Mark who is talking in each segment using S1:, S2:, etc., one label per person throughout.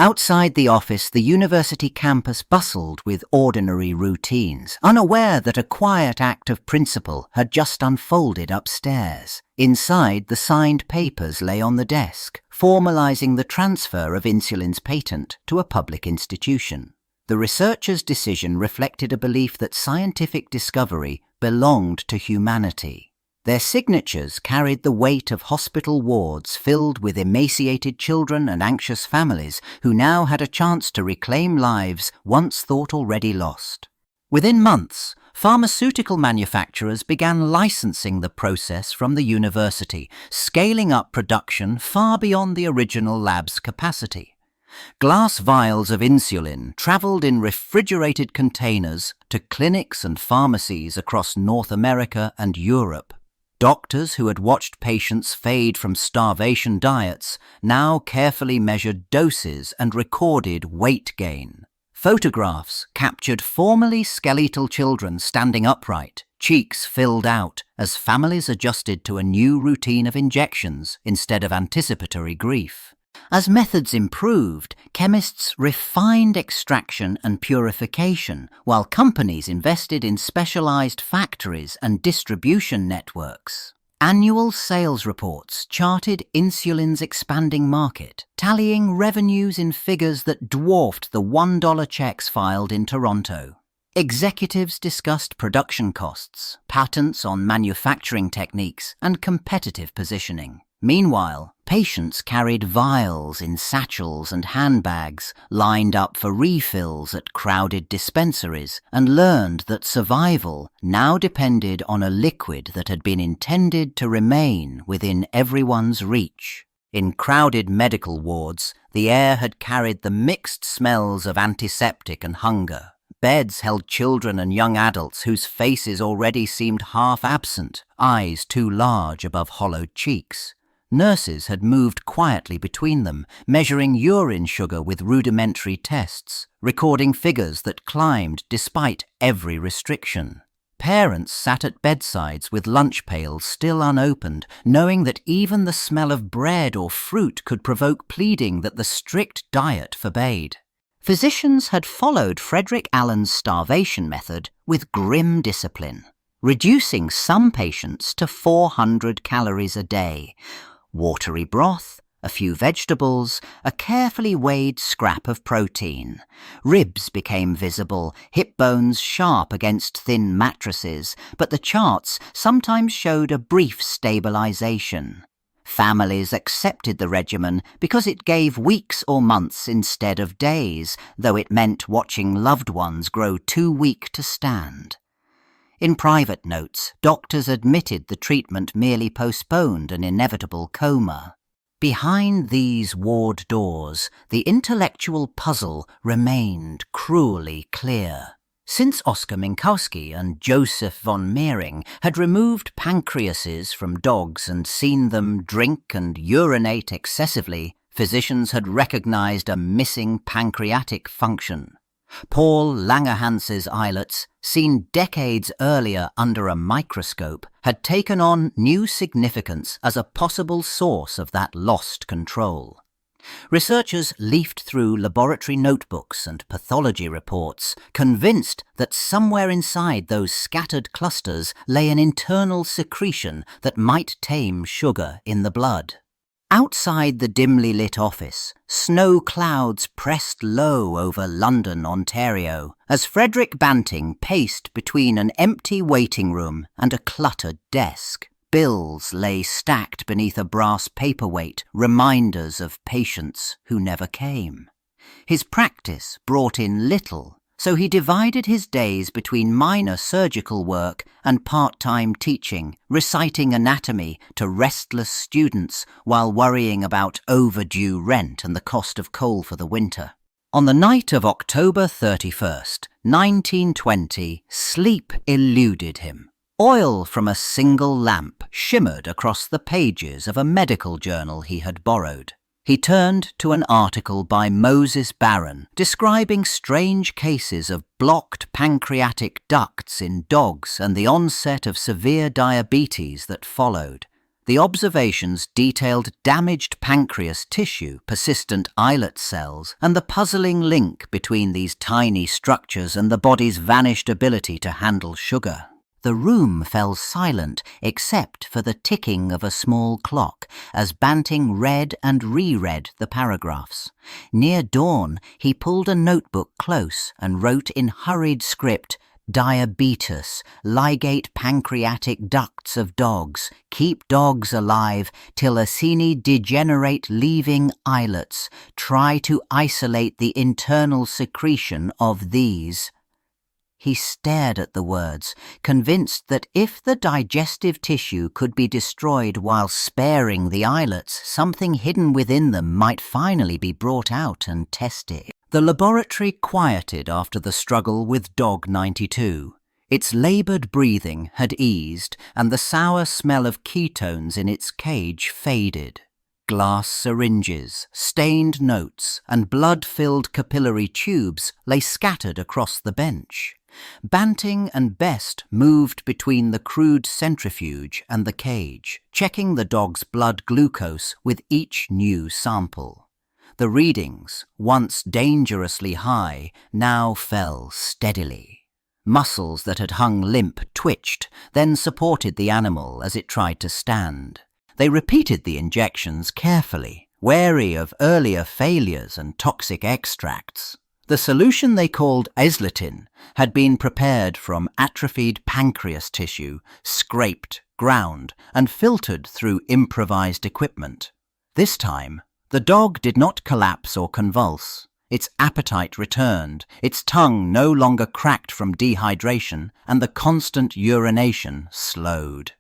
S1: Outside the office, the university campus bustled with ordinary routines, unaware that a quiet act of principle had just unfolded upstairs. Inside, the signed papers lay on the desk, formalizing the transfer of insulin's patent to a public institution. The researchers' decision reflected a belief that scientific discovery belonged to humanity. Their signatures carried the weight of hospital wards filled with emaciated children and anxious families who now had a chance to reclaim lives once thought already lost. Within months, pharmaceutical manufacturers began licensing the process from the university, scaling up production far beyond the original lab's capacity. Glass vials of insulin traveled in refrigerated containers to clinics and pharmacies across North America and Europe. Doctors who had watched patients fade from starvation diets now carefully measured doses and recorded weight gain. Photographs captured formerly skeletal children standing upright, cheeks filled out, as families adjusted to a new routine of injections instead of anticipatory grief. As methods improved, chemists refined extraction and purification, while companies invested in specialized factories and distribution networks. Annual sales reports charted insulin's expanding market, tallying revenues in figures that dwarfed the $1 checks filed in Toronto. Executives discussed production costs, patents on manufacturing techniques, and competitive positioning. Meanwhile, patients carried vials in satchels and handbags, lined up for refills at crowded dispensaries, and learned that survival now depended on a liquid that had been intended to remain within everyone's reach. In crowded medical wards, the air had carried the mixed smells of antiseptic and hunger. Beds held children and young adults whose faces already seemed half absent, eyes too large above hollowed cheeks. Nurses had moved quietly between them, measuring urine sugar with rudimentary tests, recording figures that climbed despite every restriction. Parents sat at bedsides with lunch pails still unopened, knowing that even the smell of bread or fruit could provoke pleading that the strict diet forbade. Physicians had followed Frederick Allen's starvation method with grim discipline, reducing some patients to 400 calories a day. Watery broth, a few vegetables, a carefully weighed scrap of protein. Ribs became visible, hip bones sharp against thin mattresses, but the charts sometimes showed a brief stabilization. Families accepted the regimen because it gave weeks or months instead of days, though it meant watching loved ones grow too weak to stand. In private notes, doctors admitted the treatment merely postponed an inevitable coma. Behind these ward doors, the intellectual puzzle remained cruelly clear. Since Oskar Minkowski and Joseph von Mehring had removed pancreases from dogs and seen them drink and urinate excessively, physicians had recognized a missing pancreatic function. Paul Langerhans's islets, seen decades earlier under a microscope, had taken on new significance as a possible source of that lost control. Researchers leafed through laboratory notebooks and pathology reports, convinced that somewhere inside those scattered clusters lay an internal secretion that might tame sugar in the blood. Outside the dimly lit office, snow clouds pressed low over London, Ontario, as Frederick Banting paced between an empty waiting room and a cluttered desk. Bills lay stacked beneath a brass paperweight, reminders of patients who never came. His practice brought in little, so he divided his days between minor surgical work and part-time teaching, reciting anatomy to restless students while worrying about overdue rent and the cost of coal for the winter. On the night of October 31st, 1920, sleep eluded him. Oil from a single lamp shimmered across the pages of a medical journal he had borrowed. He turned to an article by Moses Barron describing strange cases of blocked pancreatic ducts in dogs and the onset of severe diabetes that followed. The observations detailed damaged pancreas tissue, persistent islet cells, and the puzzling link between these tiny structures and the body's vanished ability to handle sugar. The room fell silent except for the ticking of a small clock as Banting read and reread the paragraphs. Near dawn, he pulled a notebook close and wrote in hurried script, "Diabetes, ligate pancreatic ducts of dogs, keep dogs alive till acini degenerate leaving islets, try to isolate the internal secretion of these." He stared at the words, convinced that if the digestive tissue could be destroyed while sparing the islets, something hidden within them might finally be brought out and tested. The laboratory quieted after the struggle with Dog 92. Its laboured breathing had eased, and the sour smell of ketones in its cage faded. Glass syringes, stained notes, and blood-filled capillary tubes lay scattered across the bench. Banting and Best moved between the crude centrifuge and the cage, checking the dog's blood glucose with each new sample. The readings, once dangerously high, now fell steadily. Muscles that had hung limp twitched, then supported the animal as it tried to stand. They repeated the injections carefully, wary of earlier failures and toxic extracts. The solution they called isletin had been prepared from atrophied pancreas tissue, scraped, ground, and filtered through improvised equipment. This time, the dog did not collapse or convulse. Its appetite returned, its tongue no longer cracked from dehydration, and the constant urination slowed.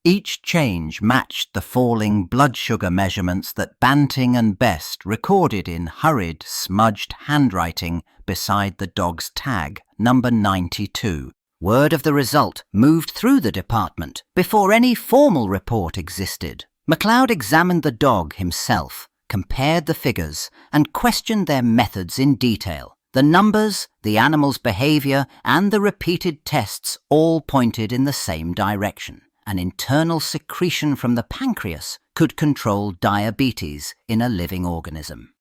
S1: Each change matched the falling blood sugar measurements that Banting and Best recorded in hurried, smudged handwriting beside the dog's tag, number 92. Word of the result moved through the department before any formal report existed. Macleod examined the dog himself, compared the figures, and questioned their methods in detail. The numbers, the animal's behaviour, and the repeated tests all pointed in the same direction. An internal secretion from the pancreas could control diabetes in a living organism.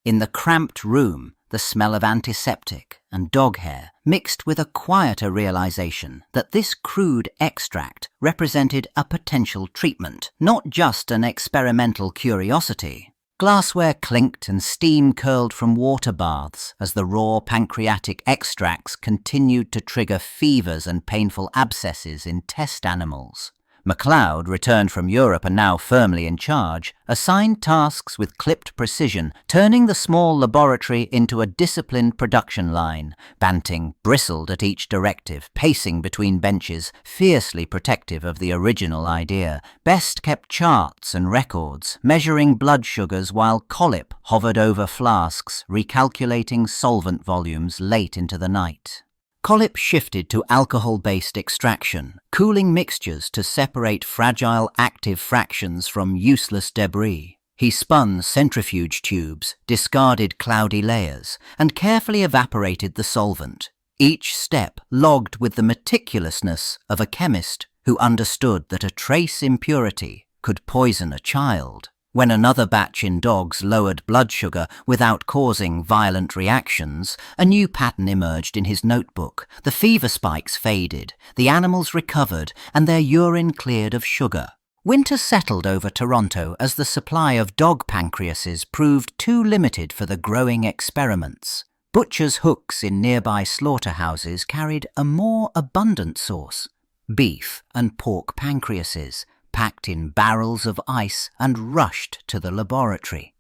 S1: In the cramped room, the smell of antiseptic and dog hair mixed with a quieter realization that this crude extract represented a potential treatment, not just an experimental curiosity. Glassware clinked and steam curled from water baths as the raw pancreatic extracts continued to trigger fevers and painful abscesses in test animals. Macleod, returned from Europe and now firmly in charge, assigned tasks with clipped precision, turning the small laboratory into a disciplined production line. Banting bristled at each directive, pacing between benches, fiercely protective of the original idea. Best kept charts and records, measuring blood sugars while Collip hovered over flasks, recalculating solvent volumes late into the night. Collip shifted to alcohol-based extraction, cooling mixtures to separate fragile active fractions from useless debris. He spun centrifuge tubes, discarded cloudy layers, and carefully evaporated the solvent, each step logged with the meticulousness of a chemist who understood that a trace impurity could poison a child. When another batch in dogs lowered blood sugar without causing violent reactions, a new pattern emerged in his notebook. The fever spikes faded, the animals recovered, and their urine cleared of sugar. Winter settled over Toronto as the supply of dog pancreases proved too limited for the growing experiments. Butchers' hooks in nearby slaughterhouses carried a more abundant source: beef and pork pancreases, packed in barrels of ice and rushed to the laboratory.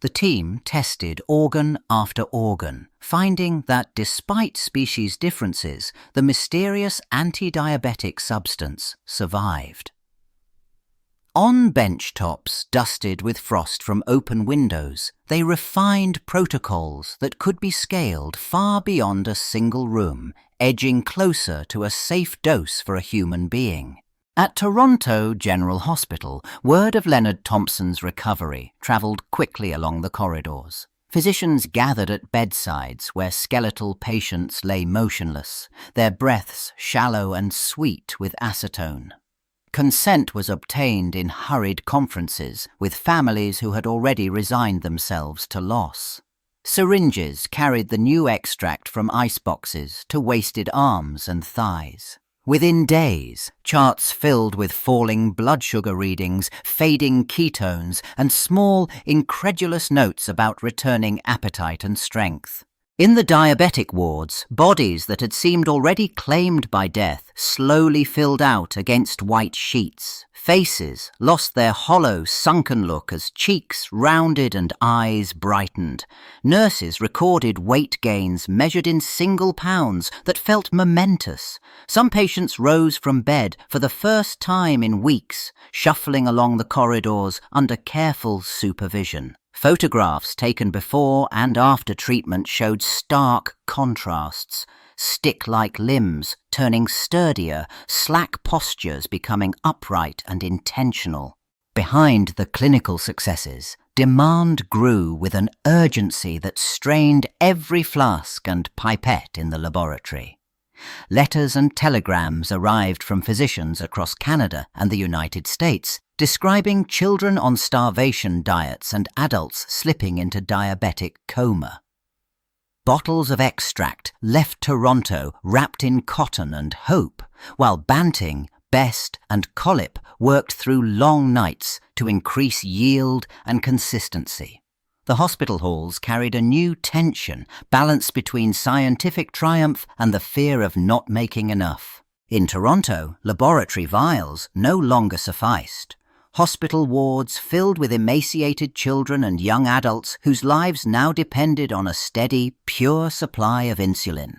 S1: The team tested organ after organ, finding that despite species differences, the mysterious anti-diabetic substance survived. On bench tops dusted with frost from open windows, they refined protocols that could be scaled far beyond a single room, edging closer to a safe dose for a human being. At Toronto General Hospital, word of Leonard Thompson's recovery travelled quickly along the corridors. Physicians gathered at bedsides where skeletal patients lay motionless, their breaths shallow and sweet with acetone. Consent was obtained in hurried conferences with families who had already resigned themselves to loss. Syringes carried the new extract from iceboxes to wasted arms and thighs. Within days, charts filled with falling blood sugar readings, fading ketones, and small, incredulous notes about returning appetite and strength. In the diabetic wards, bodies that had seemed already claimed by death slowly filled out against white sheets. Faces lost their hollow, sunken look as cheeks rounded and eyes brightened. Nurses recorded weight gains measured in single pounds that felt momentous. Some patients rose from bed for the first time in weeks, shuffling along the corridors under careful supervision. Photographs taken before and after treatment showed stark contrasts. Stick-like limbs turning sturdier, slack postures becoming upright and intentional. Behind the clinical successes, demand grew with an urgency that strained every flask and pipette in the laboratory. Letters and telegrams arrived from physicians across Canada and the United States, describing children on starvation diets and adults slipping into diabetic coma. Bottles of extract left Toronto wrapped in cotton and hope, while Banting, Best and Collip worked through long nights to increase yield and consistency. The hospital halls carried a new tension, balanced between scientific triumph and the fear of not making enough. In Toronto, laboratory vials no longer sufficed. Hospital wards filled with emaciated children and young adults whose lives now depended on a steady, pure supply of insulin.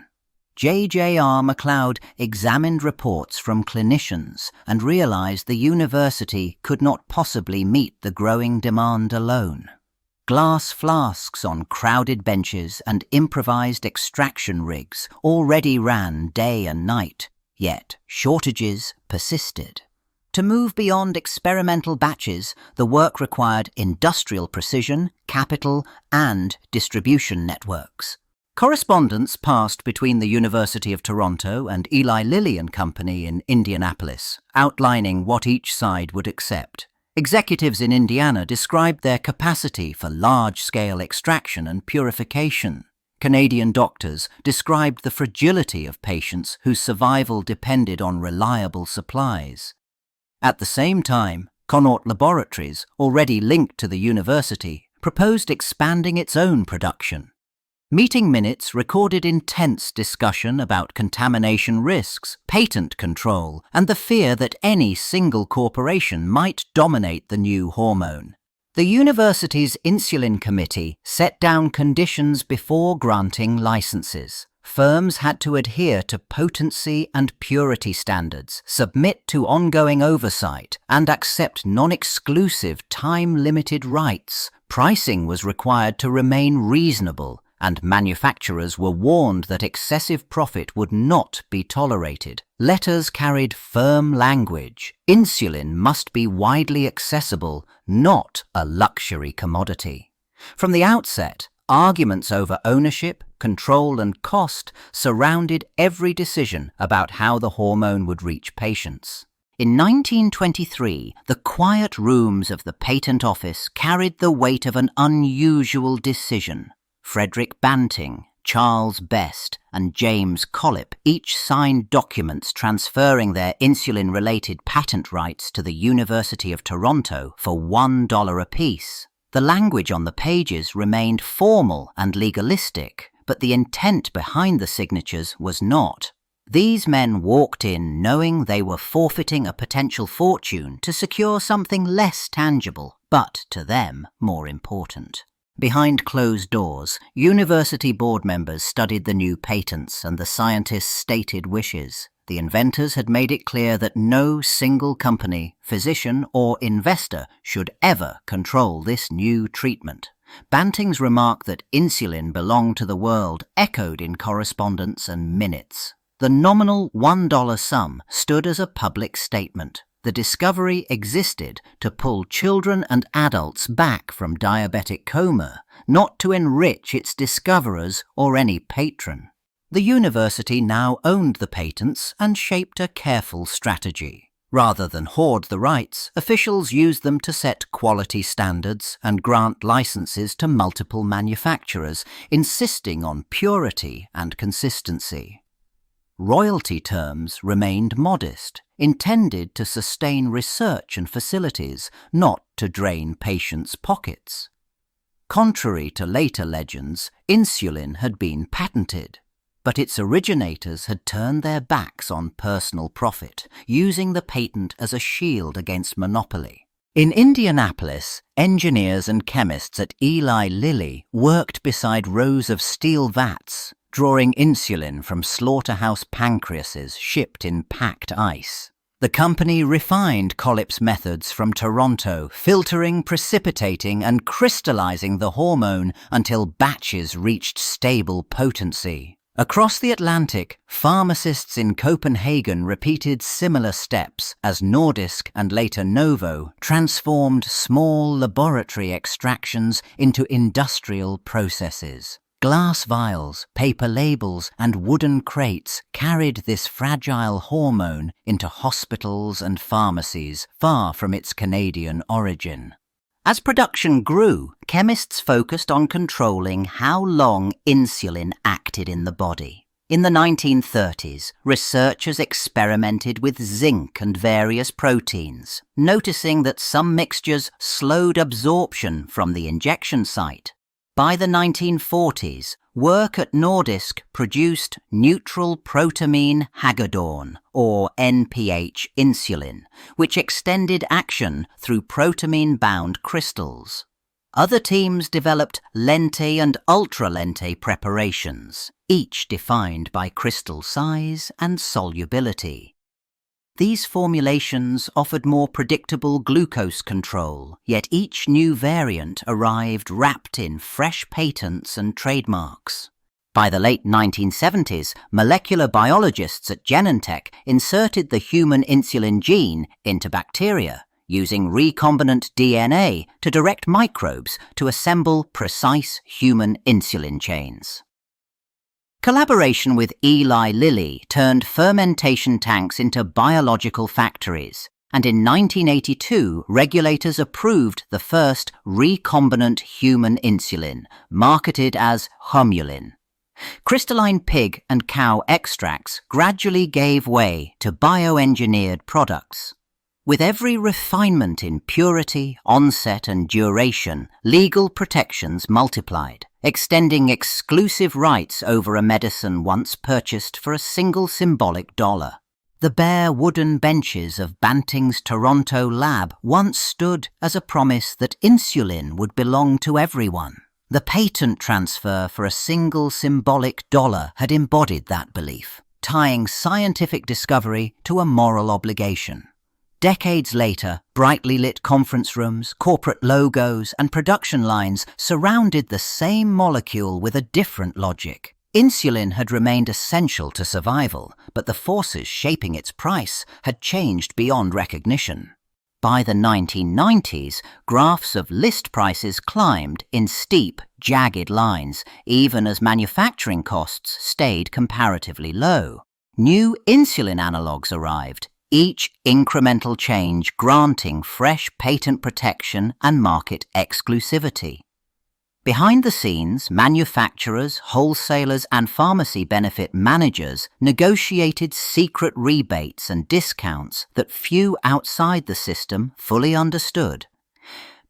S1: J.J.R. Macleod examined reports from clinicians and realized the university could not possibly meet the growing demand alone. Glass flasks on crowded benches and improvised extraction rigs already ran day and night, yet shortages persisted. To move beyond experimental batches, the work required industrial precision, capital, and distribution networks. Correspondence passed between the University of Toronto and Eli Lilly and Company in Indianapolis, outlining what each side would accept. Executives in Indiana described their capacity for large-scale extraction and purification. Canadian doctors described the fragility of patients whose survival depended on reliable supplies. At the same time, Connaught Laboratories, already linked to the university, proposed expanding its own production. Meeting minutes recorded intense discussion about contamination risks, patent control, and the fear that any single corporation might dominate the new hormone. The university's insulin committee set down conditions before granting licenses. Firms had to adhere to potency and purity standards, submit to ongoing oversight, and accept non-exclusive time-limited rights. Pricing was required to remain reasonable, and manufacturers were warned that excessive profit would not be tolerated. Letters carried firm language. Insulin must be widely accessible, not a luxury commodity. From the outset, arguments over ownership, control, and cost surrounded every decision about how the hormone would reach patients. In 1923, the quiet rooms of the Patent Office carried the weight of an unusual decision. Frederick Banting, Charles Best, and James Collip each signed documents transferring their insulin-related patent rights to the University of Toronto for $1 apiece. The language on the pages remained formal and legalistic, but the intent behind the signatures was not. These men walked in knowing they were forfeiting a potential fortune to secure something less tangible, but to them more important. Behind closed doors, university board members studied the new patents and the scientists' stated wishes. The inventors had made it clear that no single company, physician, or investor should ever control this new treatment. Banting's remark that insulin belonged to the world echoed in correspondence and minutes. The nominal $1 sum stood as a public statement. The discovery existed to pull children and adults back from diabetic coma, not to enrich its discoverers or any patron. The university now owned the patents and shaped a careful strategy. Rather than hoard the rights, officials used them to set quality standards and grant licenses to multiple manufacturers, insisting on purity and consistency. Royalty terms remained modest, intended to sustain research and facilities, not to drain patients' pockets. Contrary to later legends, insulin had been patented, but its originators had turned their backs on personal profit, using the patent as a shield against monopoly. In Indianapolis, engineers and chemists at Eli Lilly worked beside rows of steel vats, drawing insulin from slaughterhouse pancreases shipped in packed ice. The company refined Collip's methods from Toronto, filtering, precipitating, and crystallizing the hormone until batches reached stable potency. Across the Atlantic, pharmacists in Copenhagen repeated similar steps as Nordisk and later Novo transformed small laboratory extractions into industrial processes. Glass vials, paper labels, and wooden crates carried this fragile hormone into hospitals and pharmacies far from its Canadian origin. As production grew, chemists focused on controlling how long insulin acted in the body. In the 1930s, researchers experimented with zinc and various proteins, noticing that some mixtures slowed absorption from the injection site. By the 1940s, work at Nordisk produced neutral protamine hagedorn, or NPH insulin, which extended action through protamine-bound crystals. Other teams developed lente and ultralente preparations, each defined by crystal size and solubility. These formulations offered more predictable glucose control, yet each new variant arrived wrapped in fresh patents and trademarks. By the late 1970s, molecular biologists at Genentech inserted the human insulin gene into bacteria, using recombinant DNA to direct microbes to assemble precise human insulin chains. Collaboration with Eli Lilly turned fermentation tanks into biological factories, and in 1982 regulators approved the first recombinant human insulin, marketed as Homulin. Crystalline pig and cow extracts gradually gave way to bioengineered products. With every refinement in purity, onset, and duration, legal protections multiplied, extending exclusive rights over a medicine once purchased for a single symbolic dollar. The bare wooden benches of Banting's Toronto lab once stood as a promise that insulin would belong to everyone. The patent transfer for a single symbolic dollar had embodied that belief, tying scientific discovery to a moral obligation. Decades later, brightly lit conference rooms, corporate logos, and production lines surrounded the same molecule with a different logic. Insulin had remained essential to survival, but the forces shaping its price had changed beyond recognition. By the 1990s, graphs of list prices climbed in steep, jagged lines, even as manufacturing costs stayed comparatively low. New insulin analogues arrived, each incremental change granting fresh patent protection and market exclusivity. Behind the scenes, manufacturers, wholesalers, and pharmacy benefit managers negotiated secret rebates and discounts that few outside the system fully understood.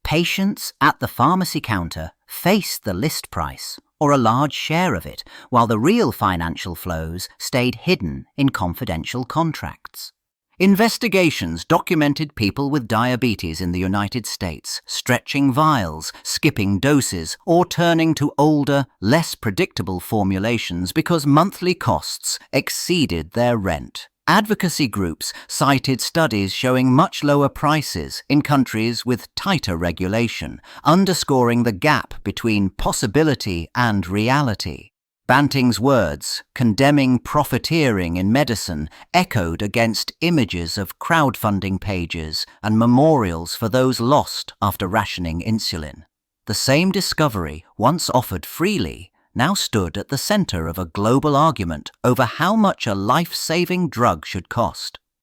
S1: Patients at the pharmacy counter faced the list price, or a large share of it, while the real financial flows stayed hidden in confidential contracts. Investigations documented people with diabetes in the United States stretching vials, skipping doses, or turning to older, less predictable formulations because monthly costs exceeded their rent. Advocacy groups cited studies showing much lower prices in countries with tighter regulation, underscoring the gap between possibility and reality. Banting's words, condemning profiteering in medicine, echoed against images of crowdfunding pages and memorials for those lost after rationing insulin. The same discovery, once offered freely, now stood at the center of a global argument over how much a life-saving drug should cost.